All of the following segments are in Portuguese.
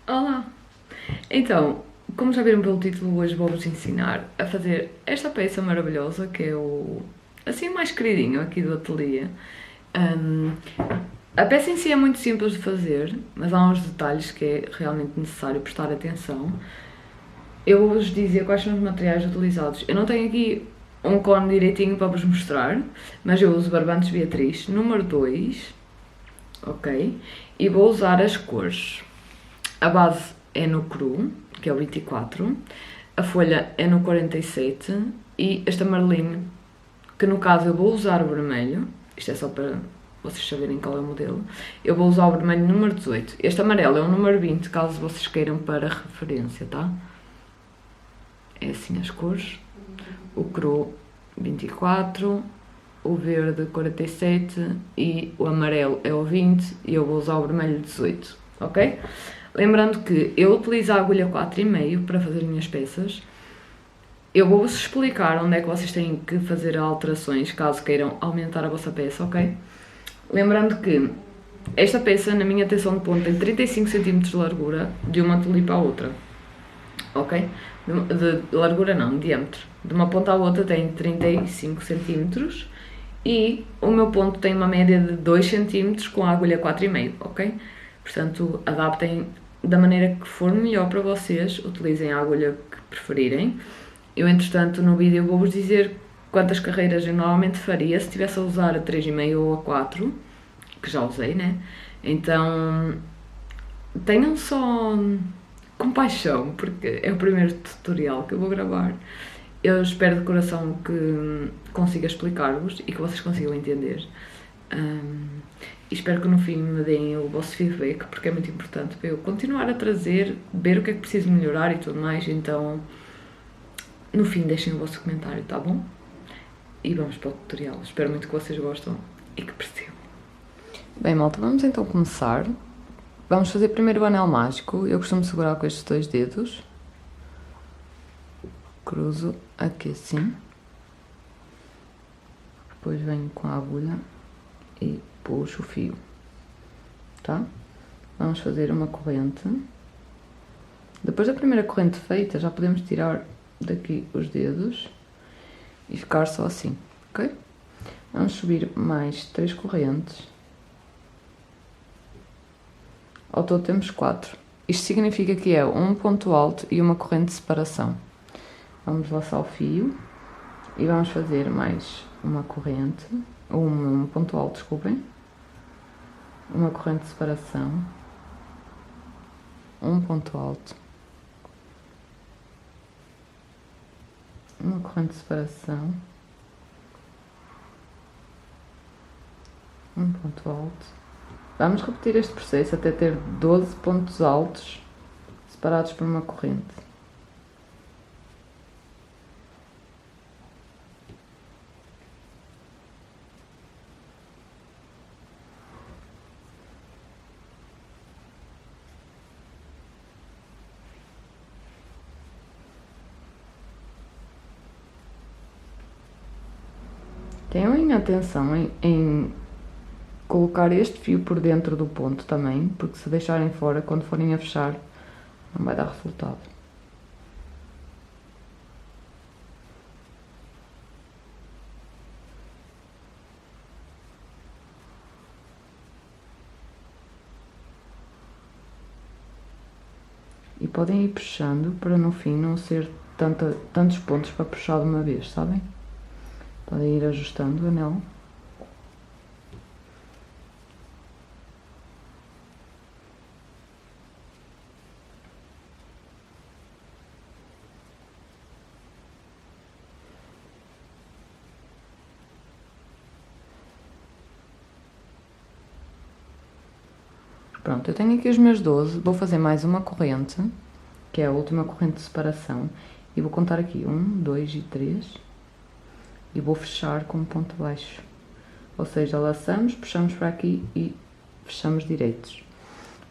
Olá! Então, como já viram pelo título, hoje vou-vos ensinar a fazer esta peça maravilhosa que é o assim mais queridinho aqui do ateliê. Hum, a peça em si é muito simples de fazer, mas há uns detalhes que é realmente necessário prestar atenção. Eu vou-vos dizer quais são os materiais utilizados. Eu não tenho aqui um cone direitinho para vos mostrar, mas eu uso barbantes Beatriz número 2, ok? E vou usar as cores. A base é no cru, que é o 24, a folha é no 47 e este amarelinho, que no caso eu vou usar o vermelho, isto é só para vocês saberem qual é o modelo, eu vou usar o vermelho número 18. Este amarelo é o número 20, caso vocês queiram para referência, tá? É assim as cores. O cru 24, o verde 47 e o amarelo é o 20 e eu vou usar o vermelho 18, ok? Lembrando que eu utilizo a agulha 4,5 para fazer as minhas peças. Eu vou-vos explicar onde é que vocês têm que fazer alterações caso queiram aumentar a vossa peça, ok? Lembrando que esta peça, na minha tensão de ponto, tem 35 cm de largura de uma tulipa à outra, ok? De largura não, de diâmetro. De uma ponta à outra tem 35 cm e o meu ponto tem uma média de 2 cm com a agulha 4,5, ok? Portanto, adaptem da maneira que for melhor para vocês, utilizem a agulha que preferirem. Eu, entretanto, no vídeo vou-vos dizer quantas carreiras eu normalmente faria se estivesse a usar a 3,5 ou a 4, que já usei, né? Então, tenham só compaixão, porque é o primeiro tutorial que eu vou gravar. Eu espero de coração que consiga explicar-vos e que vocês consigam entender. E espero que no fim me deem o vosso feedback, porque é muito importante para eu continuar a trazer, ver o que é que preciso melhorar e tudo mais. Então, no fim, deixem o vosso comentário, tá bom? E vamos para o tutorial. Espero muito que vocês gostem e que percebam. Bem, malta, vamos então começar. Vamos fazer primeiro o anel mágico. Eu costumo segurar com estes dois dedos. Cruzo aqui assim. Depois venho com a agulha e puxo o fio, tá? Vamos fazer uma corrente. Depois da primeira corrente feita, já podemos tirar daqui os dedos e ficar só assim, ok? Vamos subir mais 3 correntes. Ao todo temos 4. Isto significa que é um ponto alto e uma corrente de separação. Vamos laçar o fio e vamos fazer mais uma corrente, um ponto alto, desculpem, uma corrente de separação, um ponto alto, uma corrente de separação, um ponto alto. Vamos repetir este processo até ter 12 pontos altos separados por uma corrente. Tenham atenção em colocar este fio por dentro do ponto também, porque se deixarem fora, quando forem a fechar, não vai dar resultado. E podem ir puxando para no fim não ser tantos pontos para puxar de uma vez, sabem? Podem ir ajustando o anel. Pronto, eu tenho aqui os meus 12, vou fazer mais uma corrente, que é a última corrente de separação, e vou contar aqui 1, 2 e 3, e vou fechar com um ponto baixo. Ou seja, laçamos, puxamos para aqui e fechamos direitos.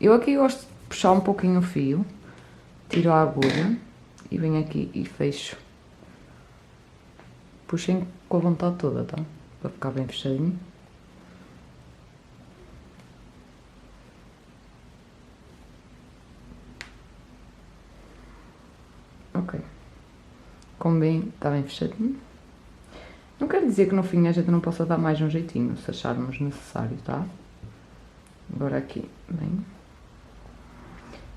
Eu aqui gosto de puxar um pouquinho o fio, tiro a agulha e venho aqui e fecho. Puxem com a vontade toda, tá? Para ficar bem fechadinho. Ok. Como bem, está bem fechadinho. Não quer dizer que no fim a gente não possa dar mais um jeitinho, se acharmos necessário, tá? Agora aqui, bem.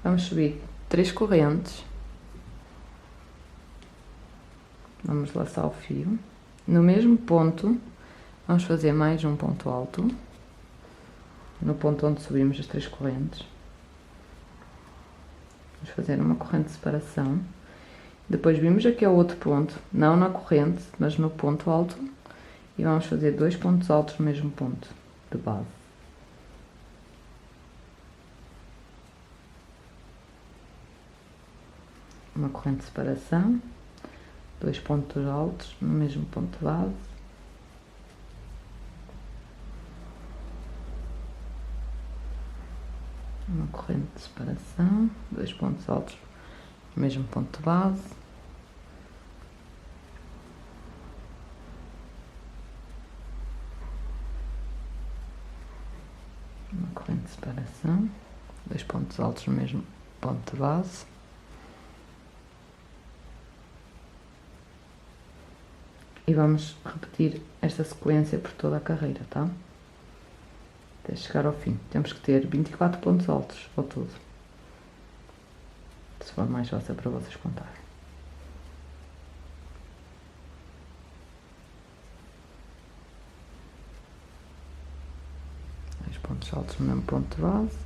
Vamos subir 3 correntes. Vamos laçar o fio. No mesmo ponto, vamos fazer mais um ponto alto. No ponto onde subimos as 3 correntes. Vamos fazer uma corrente de separação. Depois vimos aqui ao outro ponto, não na corrente, mas no ponto alto. E vamos fazer 2 pontos altos no mesmo ponto de base. Uma corrente de separação, 2 pontos altos no mesmo ponto de base. Uma corrente de separação, 2 pontos altos no mesmo ponto de base. Uma corrente de separação, 2 pontos altos no mesmo ponto de base. E vamos repetir esta sequência por toda a carreira, tá? Até chegar ao fim. Temos que ter 24 pontos altos ao todo. Se for mais fácil para vocês contarem. 2 pontos altos no mesmo ponto de base.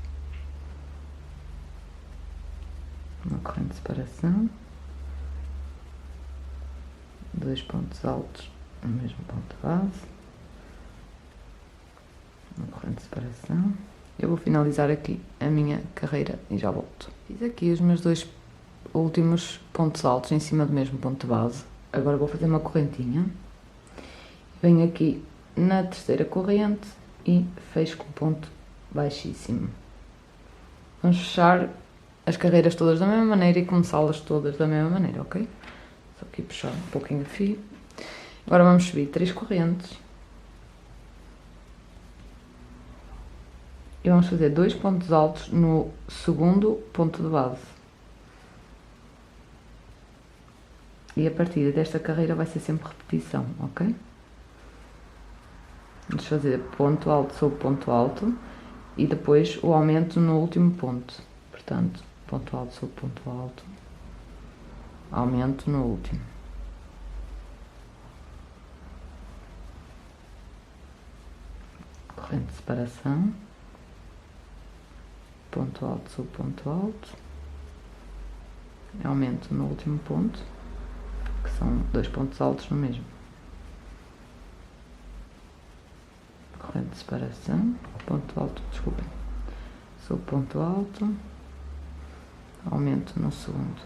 Uma corrente de separação. 2 pontos altos no mesmo ponto de base. Uma corrente de separação. Eu vou finalizar aqui a minha carreira e já volto. Fiz aqui os meus 2 últimos pontos altos em cima do mesmo ponto de base. Agora vou fazer uma correntinha. Venho aqui na terceira corrente e fecho com um ponto baixíssimo. Vamos fechar as carreiras todas da mesma maneira e começá-las todas da mesma maneira, ok? Só aqui puxar um pouquinho de fio. Agora vamos subir 3 correntes. E vamos fazer 2 pontos altos no segundo ponto de base. E a partir desta carreira vai ser sempre repetição, ok? Vamos fazer ponto alto sobre ponto alto e depois o aumento no último ponto. Portanto, ponto alto sobre ponto alto, aumento no último. Corrente de separação. Ponto alto sobre ponto alto, aumento no último ponto, que são 2 pontos altos no mesmo. Corrente de separação, ponto alto, desculpem, sobre ponto alto, aumento no segundo.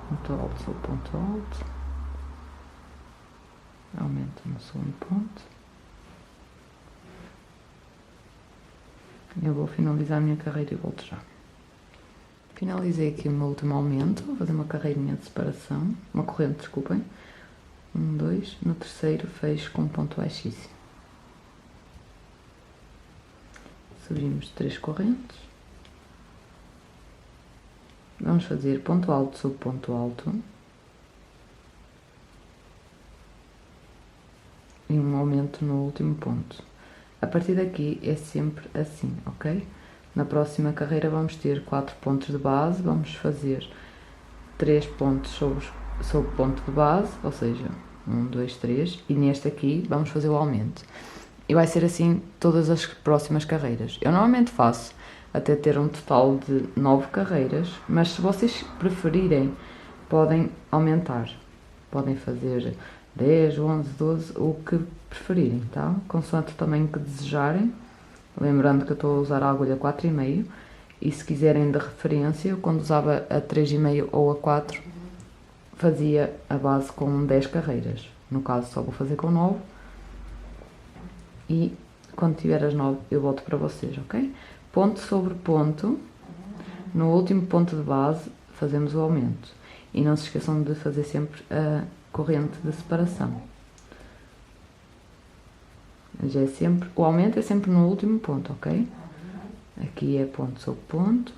Ponto alto sobre ponto alto. Aumento no segundo ponto. Eu vou finalizar a minha carreira e volto já. Finalizei aqui o meu último aumento. Vou fazer uma carreirinha de separação. Uma corrente, desculpem. 1, 2. No terceiro fecho com um ponto baixíssimo. Subimos 3 correntes. Vamos fazer ponto alto sobre ponto alto. E um aumento no último ponto. A partir daqui é sempre assim, ok? Na próxima carreira vamos ter 4 pontos de base, vamos fazer 3 pontos sobre ponto de base, ou seja, 1, 2, 3, e neste aqui vamos fazer o aumento. E vai ser assim todas as próximas carreiras. Eu normalmente faço até ter um total de 9 carreiras, mas se vocês preferirem, podem aumentar. Podem fazer 10, 11, 12, o que preferirem, tá? Consoante o tamanho que desejarem. Lembrando que eu estou a usar a agulha 4,5 e se quiserem de referência, eu quando usava a 3,5 ou a 4, fazia a base com 10 carreiras. No caso só vou fazer com 9 e quando tiver as 9 eu volto para vocês, ok? Ponto sobre ponto, no último ponto de base fazemos o aumento. E não se esqueçam de fazer sempre a corrente de separação. Mas é sempre, o aumento é sempre no último ponto, ok? Aqui é ponto sobre ponto.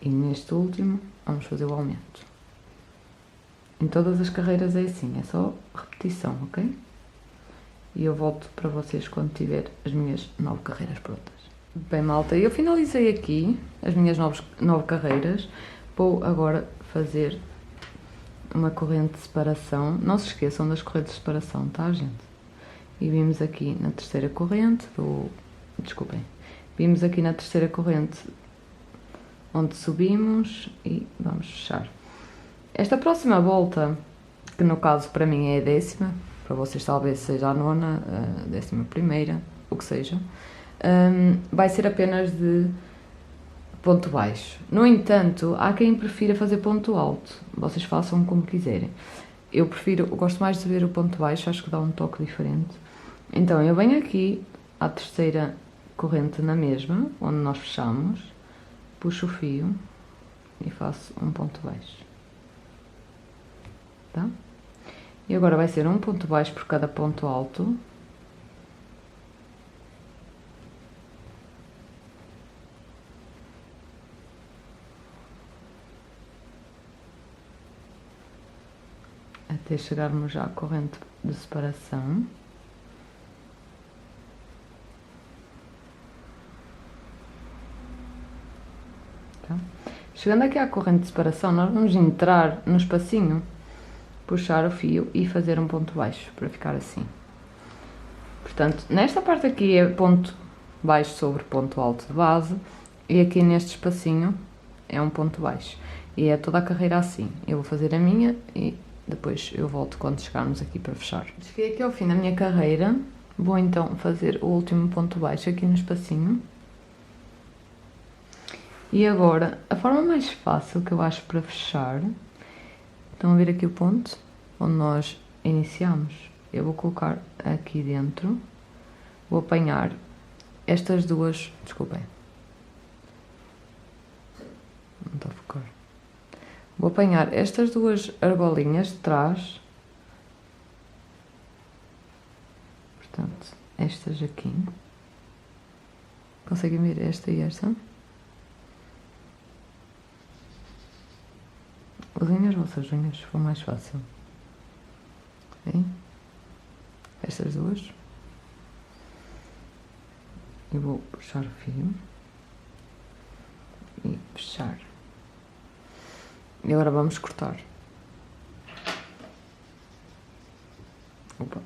E neste último vamos fazer o aumento. Em todas as carreiras é assim, é só repetição, ok? E eu volto para vocês quando tiver as minhas 9 carreiras prontas. Bem, malta, eu finalizei aqui as minhas 9 carreiras. Vou agora fazer uma corrente de separação. Não se esqueçam das correntes de separação, tá, gente? E vimos aqui na terceira corrente desculpem. Vimos aqui na terceira corrente onde subimos e vamos fechar. Esta próxima volta, que no caso para mim é a 10ª, para vocês talvez seja a 9ª, a 11ª, o que seja, vai ser apenas de ponto baixo. No entanto, há quem prefira fazer ponto alto. Vocês façam como quiserem. Eu gosto mais de ver o ponto baixo, acho que dá um toque diferente. Então, eu venho aqui à terceira corrente na mesma, onde nós fechamos, puxo o fio e faço um ponto baixo. Tá? E agora vai ser um ponto baixo por cada ponto alto. Até chegarmos já à corrente de separação. Tá? Chegando aqui à corrente de separação, nós vamos entrar no espacinho, puxar o fio e fazer um ponto baixo, para ficar assim. Portanto, nesta parte aqui é ponto baixo sobre ponto alto de base, e aqui neste espacinho é um ponto baixo. E é toda a carreira assim. Eu vou fazer a minha e depois eu volto quando chegarmos aqui para fechar. Cheguei aqui ao fim da minha carreira, vou então fazer o último ponto baixo aqui no espacinho. E agora, a forma mais fácil que eu acho para fechar, estão a ver aqui o ponto onde nós iniciamos? Eu vou colocar aqui dentro, vou apanhar estas duas, desculpem, não está a focar. Vou apanhar estas duas argolinhas de trás, portanto, estas aqui, conseguem ver esta e esta? Usem as vossas unhas, se for mais fácil. Bem, estas duas. E vou puxar o fio e fechar. E agora vamos cortar. Opa.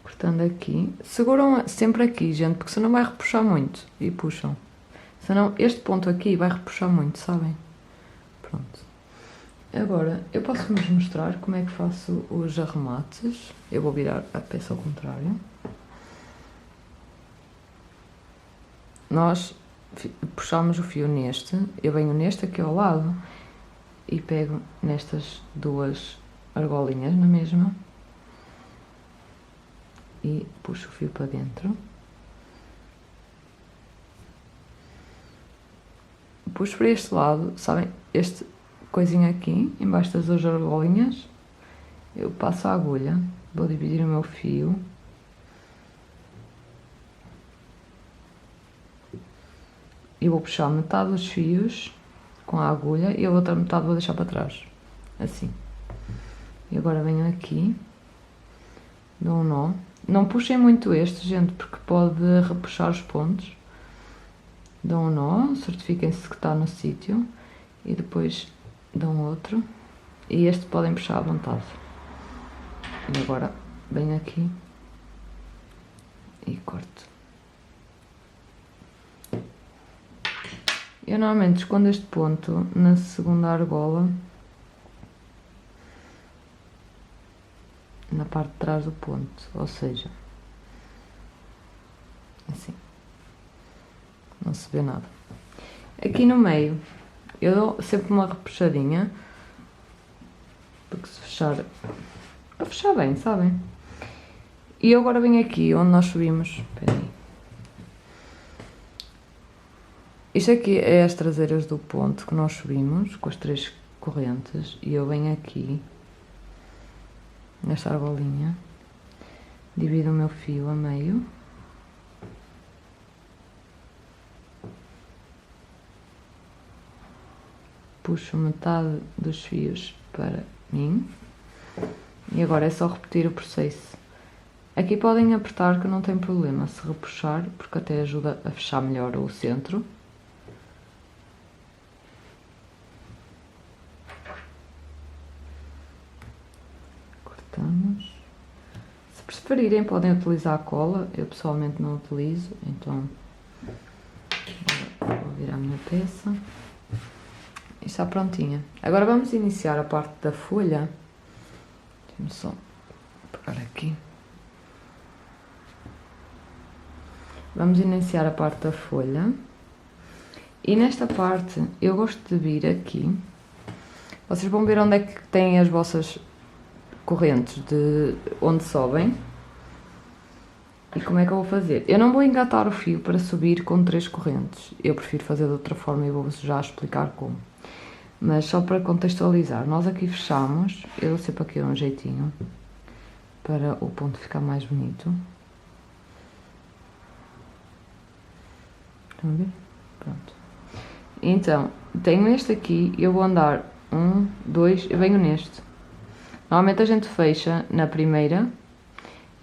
Cortando aqui. Seguram sempre aqui, gente, porque senão vai repuxar muito. E puxam. Senão este ponto aqui vai repuxar muito, sabem? Pronto. Agora, eu posso-vos mostrar como é que faço os arremates. Eu vou virar a peça ao contrário. Nós puxamos o fio neste, eu venho neste aqui ao lado e pego nestas duas argolinhas na mesma e puxo o fio para dentro. Puxo para este lado, sabem, este coisinha aqui, embaixo das duas argolinhas, eu passo a agulha, vou dividir o meu fio. E vou puxar metade dos fios com a agulha e a outra metade vou deixar para trás, assim. E agora venho aqui, dou um nó. Não puxem muito este, gente, porque pode repuxar os pontos. Dão um nó, certifiquem-se que está no sítio e depois dão outro. E este podem puxar à vontade. E agora venho aqui e corto. Eu normalmente escondo este ponto na segunda argola, na parte de trás do ponto, ou seja, assim, não se vê nada. Aqui no meio, eu dou sempre uma repuxadinha, porque se fechar, para fechar bem, sabem? E agora venho aqui onde nós subimos, espera aí. Isto aqui é as traseiras do ponto que nós subimos com as 3 correntes e eu venho aqui nesta argolinha, divido o meu fio a meio, puxo metade dos fios para mim e agora é só repetir o processo. Aqui podem apertar que não tem problema se repuxar, porque até ajuda a fechar melhor o centro. Cortamos. Se preferirem podem utilizar a cola, eu pessoalmente não utilizo, então vou virar a minha peça. E está prontinha. Agora vamos iniciar a parte da folha. Deixa-me só pegar aqui. Vamos iniciar a parte da folha. E nesta parte eu gosto de vir aqui. Vocês vão ver onde é que têm as vossas correntes de onde sobem. E como é que eu vou fazer? Eu não vou engatar o fio para subir com 3 correntes. Eu prefiro fazer de outra forma e vou-vos já explicar como. Mas só para contextualizar, nós aqui fechamos, eu dou sempre aqui um jeitinho para o ponto ficar mais bonito. Estão a ver? Pronto. Então, tenho este aqui, eu vou andar 1, 2, eu venho neste. Normalmente a gente fecha na primeira,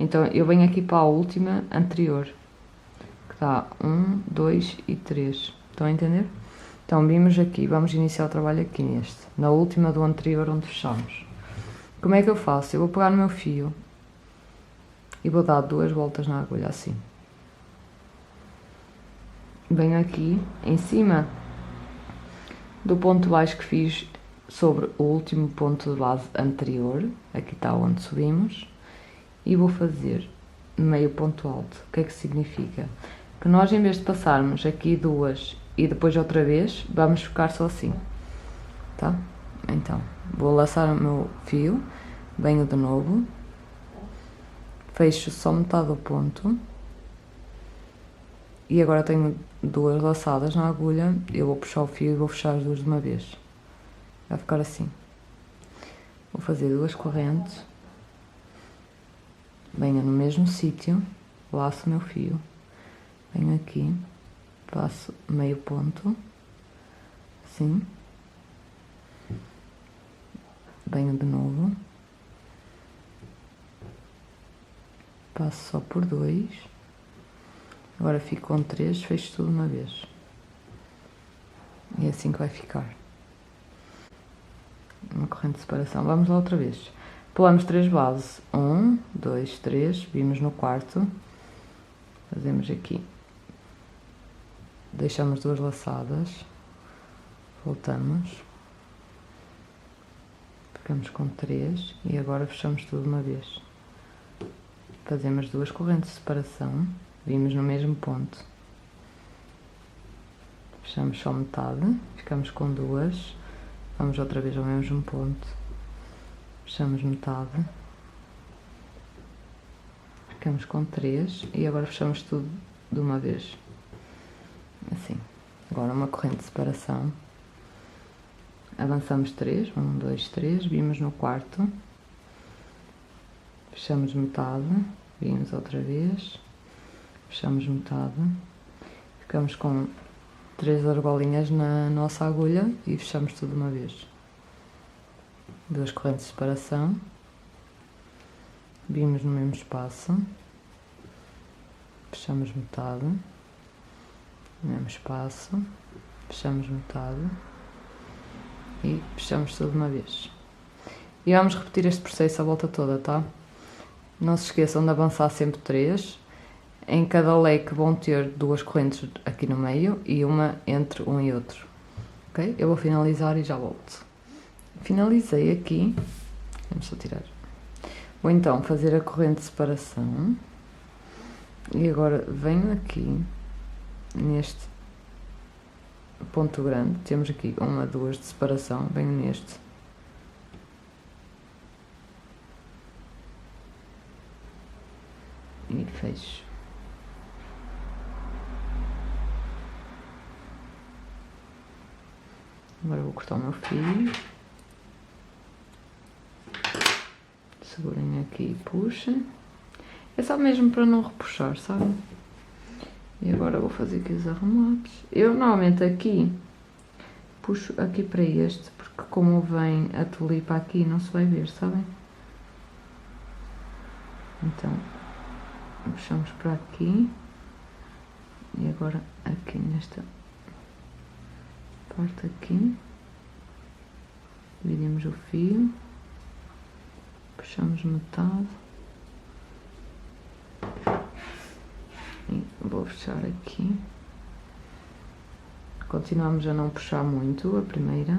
então eu venho aqui para a última anterior, que dá 1, 2 e 3. Estão a entender? Então vimos aqui, vamos iniciar o trabalho aqui neste, na última do anterior onde fechamos. Como é que eu faço? Eu vou pegar no meu fio e vou dar 2 voltas na agulha assim. Venho aqui em cima do ponto baixo que fiz sobre o último ponto de base anterior, aqui está onde subimos, e vou fazer meio ponto alto. O que é que significa? Que nós, em vez de passarmos aqui 2 e depois outra vez, vamos ficar só assim, tá? Então, vou laçar o meu fio, venho de novo, fecho só metade do ponto, e agora tenho 2 laçadas na agulha, eu vou puxar o fio e vou fechar as 2 de uma vez, vai ficar assim. Vou fazer 2 correntes, venho no mesmo sítio, laço o meu fio, venho aqui, faço meio ponto, assim, venho de novo, passo só por 2, agora fico com 3, fecho tudo de uma vez, e é assim que vai ficar, uma corrente de separação. Vamos lá outra vez, pulamos 3 bases, 1, 2, 3, vimos no quarto, fazemos aqui, deixamos 2 laçadas, voltamos, ficamos com 3 e agora fechamos tudo de uma vez. Fazemos 2 correntes de separação, vimos no mesmo ponto, fechamos só metade, ficamos com 2, vamos outra vez ao mesmo ponto, fechamos metade, ficamos com 3 e agora fechamos tudo de uma vez. Assim, agora uma corrente de separação, avançamos 3, 1, 2, 3, vimos no quarto, fechamos metade, vimos outra vez, fechamos metade, ficamos com 3 argolinhas na nossa agulha e fechamos tudo de uma vez. 2 correntes de separação, vimos no mesmo espaço, fechamos metade, mesmo espaço, fechamos metade e fechamos tudo de uma vez. E vamos repetir este processo a volta toda, tá? Não se esqueçam de avançar sempre 3. Em cada leque vão ter 2 correntes aqui no meio e uma entre um e outro. Ok? Eu vou finalizar e já volto. Finalizei aqui. Vamos só tirar. Vou então fazer a corrente de separação. E agora venho aqui neste ponto grande, temos aqui 1, 2 de separação, venho neste, e fecho, Agora vou cortar o meu fio. Segurem aqui e puxem. É só mesmo para não repuxar, sabe? E agora vou fazer aqui os arremates. Eu normalmente aqui puxo aqui para este, porque como vem a tulipa aqui não se vai ver, sabem? Então puxamos para aqui e agora aqui nesta parte aqui dividimos o fio, puxamos metade e vou fechar aqui. Continuamos a não puxar muito a primeira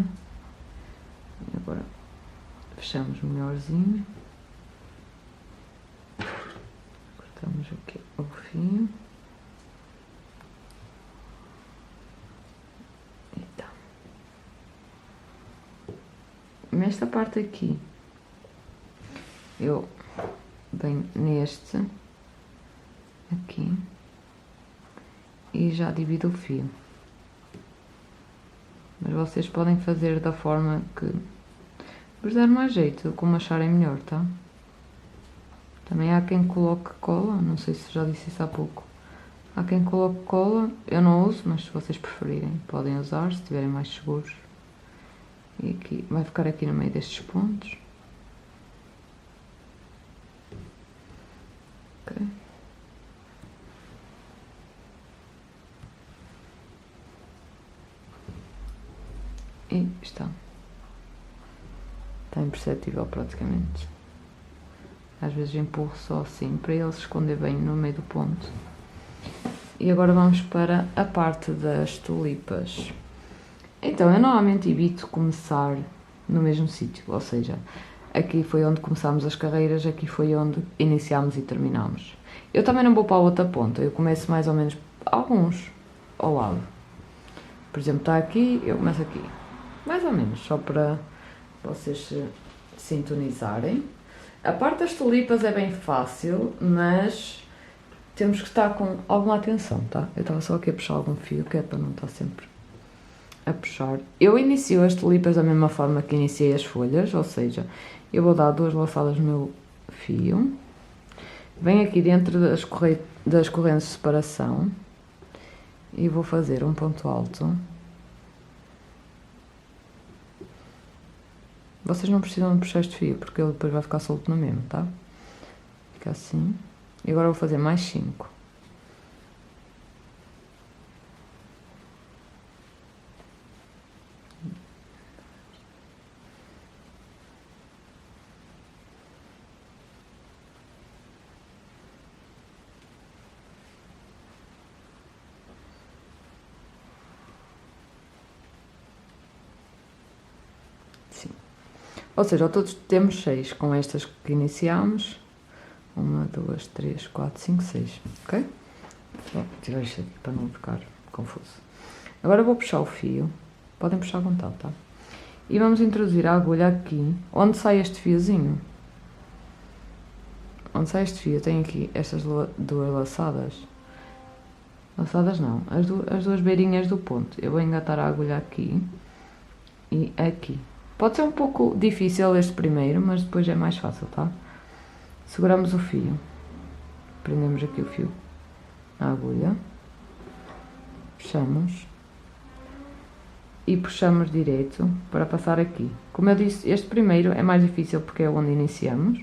e agora fechamos melhorzinho. Cortamos aqui o fio. Então, nesta parte aqui eu venho neste aqui e já divido o fio. Mas vocês podem fazer da forma que vos der mais jeito, como acharem melhor, tá? Também há quem coloque cola, não sei se já disse isso há pouco. Há quem coloque cola, eu não uso, mas se vocês preferirem, podem usar, se estiverem mais seguros. E aqui, vai ficar aqui no meio destes pontos. Ok. E está imperceptível praticamente. Às vezes empurro só assim para ele se esconder bem no meio do ponto. E agora vamos para a parte das tulipas. Então eu normalmente evito começar no mesmo sítio, ou seja, aqui foi onde começámos as carreiras, aqui foi onde iniciámos e terminámos. Eu também não vou para a outra ponta, eu começo mais ou menos alguns ao lado. Por exemplo, está aqui, eu começo aqui. Mais ou menos, só para vocês se sintonizarem. A parte das tulipas é bem fácil, mas temos que estar com alguma atenção, tá? Eu estava só aqui a puxar algum fio, que é para não estar sempre a puxar. Eu inicio as tulipas da mesma forma que iniciei as folhas, ou seja, eu vou dar 2 laçadas no meu fio. Venho aqui dentro das correntes de separação e vou fazer um ponto alto. Vocês não precisam de puxar este fio, porque ele depois vai ficar solto no mesmo, tá? Fica assim. E agora vou fazer mais 5. Sim. Ou seja, todos temos 6 com estas que iniciámos. 1, 2, 3, 4, 5, 6. Ok? Vou tirar isto aqui para não ficar confuso. Agora vou puxar o fio. Podem puxar à vontade, tá? E vamos introduzir a agulha aqui, onde sai este fiozinho. Onde sai este fio, tem aqui estas 2 laçadas. Laçadas não, as duas beirinhas do ponto. Eu vou engatar a agulha aqui e aqui. Pode ser um pouco difícil este primeiro, mas depois é mais fácil, tá? Seguramos o fio, prendemos aqui o fio na agulha, puxamos e puxamos direito para passar aqui. Como eu disse, este primeiro é mais difícil porque é onde iniciamos,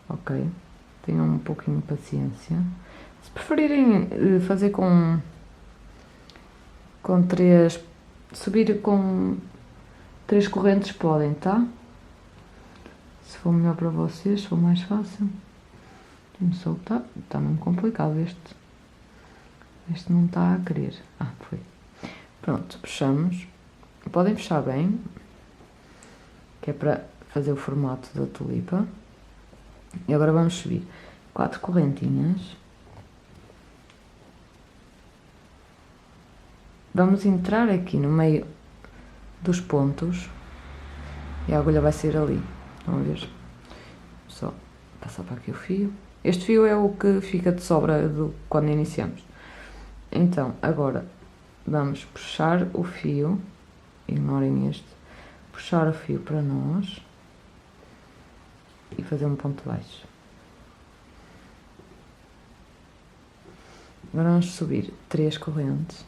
ok? Tenham um pouquinho de paciência. Se preferirem fazer com 3, subir com 3 correntes podem, tá? Se for melhor para vocês, se for mais fácil. Tenho que soltar, está mesmo complicado este. Este não está a querer. Ah, foi. Pronto, puxamos. Podem puxar bem, que é para fazer o formato da tulipa. E agora vamos subir 4 correntinhas. Vamos entrar aqui no meio dos pontos e a agulha vai sair ali. Vamos ver. Só passar para aqui o fio. Este fio é o que fica de sobra quando iniciamos. Então, agora vamos puxar o fio ignorem este, puxar o fio para nós e fazer um ponto baixo. Agora vamos subir 3 correntes.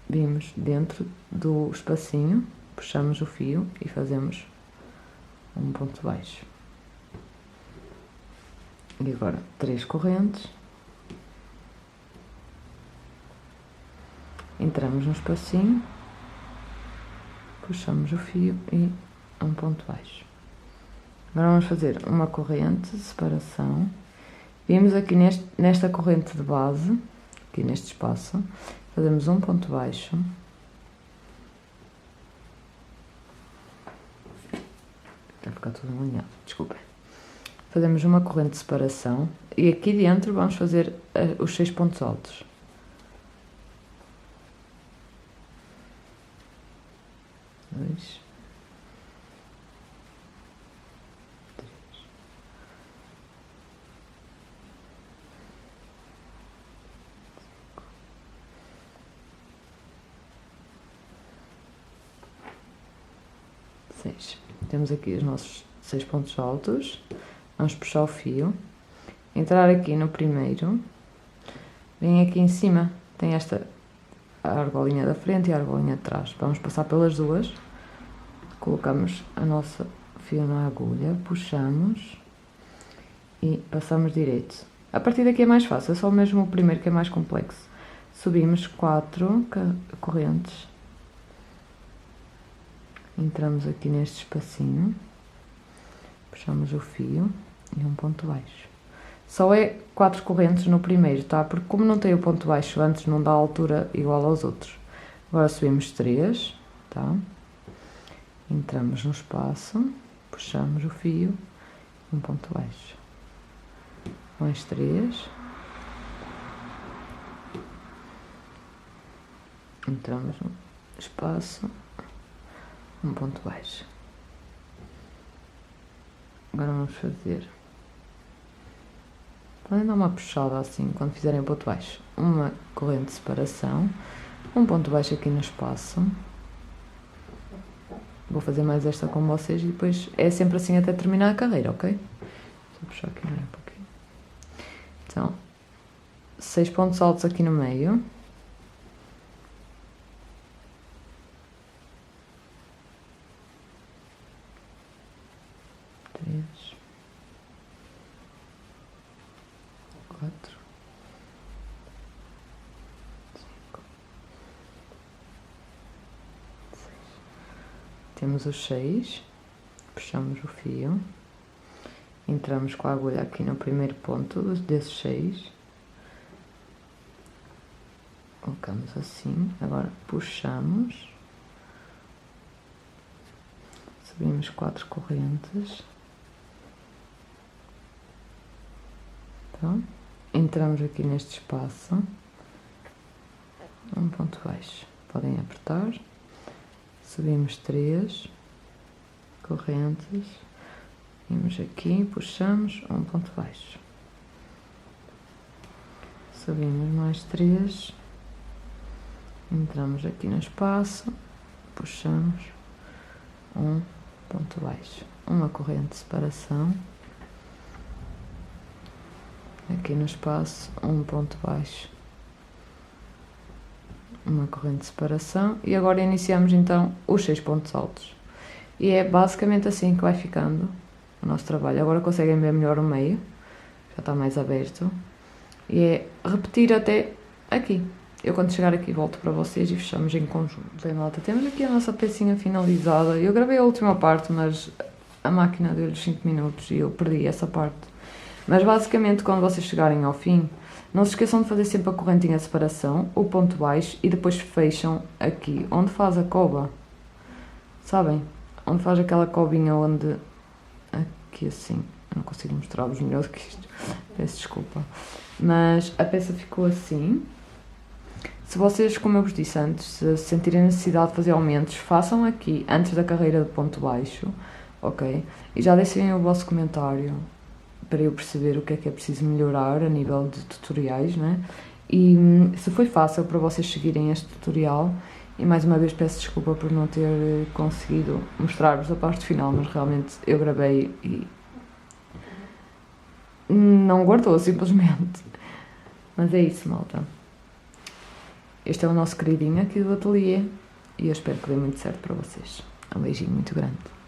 Vimos dentro do espacinho, puxamos o fio e fazemos um ponto baixo. E agora 3 correntes. Entramos no espacinho, puxamos o fio e um ponto baixo. Agora vamos fazer uma corrente de separação. Vimos aqui nesta corrente de base, aqui neste espaço, fazemos um ponto baixo. Vai ficar tudo alinhado, desculpem. Fazemos uma corrente de separação e aqui dentro vamos fazer os 6 pontos altos. Dois, três, seis. Temos aqui os nossos 6 pontos altos. Vamos puxar o fio, entrar aqui no primeiro, vem aqui em cima, tem esta a argolinha da frente e a argolinha de trás. Vamos passar pelas duas, colocamos a nossa fio na agulha, puxamos e passamos direito. A partir daqui é mais fácil, é só mesmo o primeiro que é mais complexo. Subimos 4 correntes, entramos aqui neste espacinho, puxamos o fio e um ponto baixo. Só é 4 correntes no primeiro, tá? Porque como não tem o ponto baixo antes, não dá a altura igual aos outros. Agora subimos 3, tá? Entramos no espaço, puxamos o fio e um ponto baixo. Mais 3. Entramos no espaço, um ponto baixo. Agora vamos fazer, podem dar uma puxada assim quando fizerem o ponto baixo, uma corrente de separação, um ponto baixo aqui no espaço. Vou fazer mais esta com vocês e depois é sempre assim até terminar a carreira, ok? Vou puxar aqui mais um pouquinho. Então, 6 pontos altos aqui no meio. Temos os 6, puxamos o fio, entramos com a agulha aqui no primeiro ponto desses 6, colocamos assim, agora puxamos, subimos 4 correntes, então, entramos aqui neste espaço, um ponto baixo, podem apertar. Subimos 3 correntes, vimos aqui, puxamos, um ponto baixo. Subimos mais 3, entramos aqui no espaço, puxamos, um ponto baixo. Uma corrente de separação, aqui no espaço, um ponto baixo. Uma corrente de separação e agora iniciamos então os 6 pontos altos e é basicamente assim que vai ficando o nosso trabalho. Agora conseguem ver melhor o meio, já está mais aberto e é repetir até aqui. Eu quando chegar aqui volto para vocês e fechamos em conjunto. Bem, malta, temos aqui a nossa pecinha finalizada. Eu gravei a última parte, mas a máquina deu-lhes 5 minutos e eu perdi essa parte. Mas basicamente quando vocês chegarem ao fim, não se esqueçam de fazer sempre a correntinha de separação, o ponto baixo e depois fecham aqui, onde faz a cova, sabem? Onde faz aquela covinha onde, aqui assim, eu não consigo mostrar-vos melhor do que isto, peço desculpa. Mas a peça ficou assim. Se vocês, como eu vos disse antes, se sentirem necessidade de fazer aumentos, façam aqui, antes da carreira de ponto baixo, ok? E já deixem o vosso comentário para eu perceber o que é preciso melhorar a nível de tutoriais, né? E se foi fácil para vocês seguirem este tutorial, e mais uma vez peço desculpa por não ter conseguido mostrar-vos a parte final, mas realmente eu gravei e não guardou simplesmente. Mas é isso, malta. Este é o nosso queridinho aqui do ateliê e eu espero que dê muito certo para vocês. Um beijinho muito grande.